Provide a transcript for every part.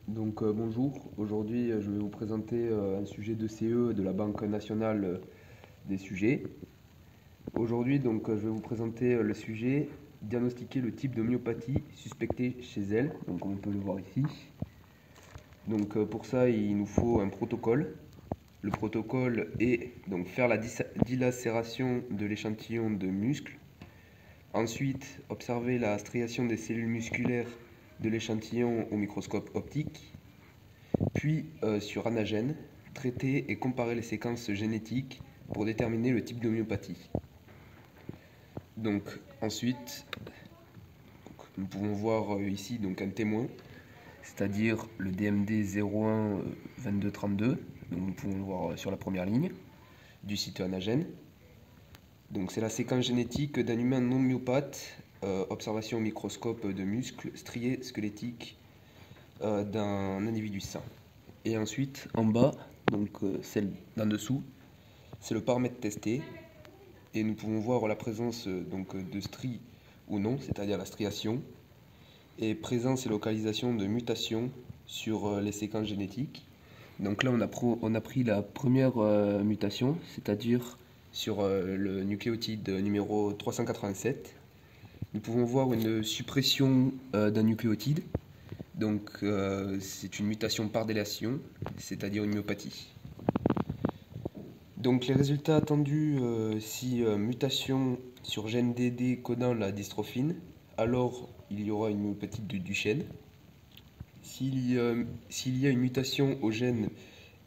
Bonjour, aujourd'hui je vais vous présenter un sujet de CE de la Banque nationale des sujets. Aujourd'hui je vais vous présenter le sujet diagnostiquer le type de myopathie suspectée chez elle, donc comme on peut le voir ici. Pour ça il nous faut un protocole. Le protocole est donc faire la dilacération de l'échantillon de muscle. Ensuite, observer la striation des cellules musculaires de l'échantillon au microscope optique. Puis, sur anagène, traiter et comparer les séquences génétiques pour déterminer le type de myopathie. Ensuite, nous pouvons voir ici un témoin, c'est-à-dire le DMD 01 2232. Nous pouvons le voir sur la première ligne du site anagène. C'est la séquence génétique d'un humain non myopathe, observation au microscope de muscles striés squelettiques d'un individu sain. Et ensuite, en bas, celle d'en dessous, c'est le paramètre testé. Et nous pouvons voir la présence de stries ou non, c'est-à-dire la striation, et présence et localisation de mutations sur les séquences génétiques. Donc là, on a pris la première mutation, c'est-à-dire sur le nucléotide numéro 387. Nous pouvons voir une suppression d'un nucléotide. C'est une mutation par délation, c'est-à-dire une myopathie. Les résultats attendus, si mutation sur gène DD codant la dystrophine, alors il y aura une myopathie de Duchenne. S'il y a une mutation au gène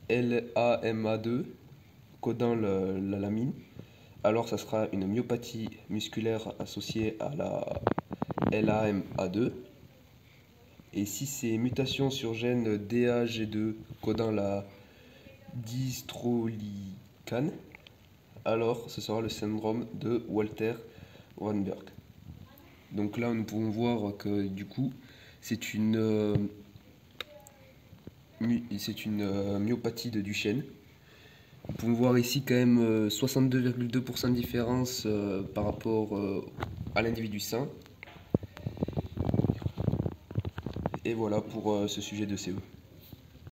LAMA2 codant la lamine, alors ça sera une myopathie musculaire associée à la LAMA2. Et si c'est mutation sur gène DAG2 codant la dystrolicane, alors ce sera le syndrome de Walter-Weinberg. Là, nous pouvons voir que du coup, c'est une myopathie de Duchenne. Nous pouvons voir ici quand même 62,2% de différence par rapport à l'individu sain. Et voilà pour ce sujet de CE.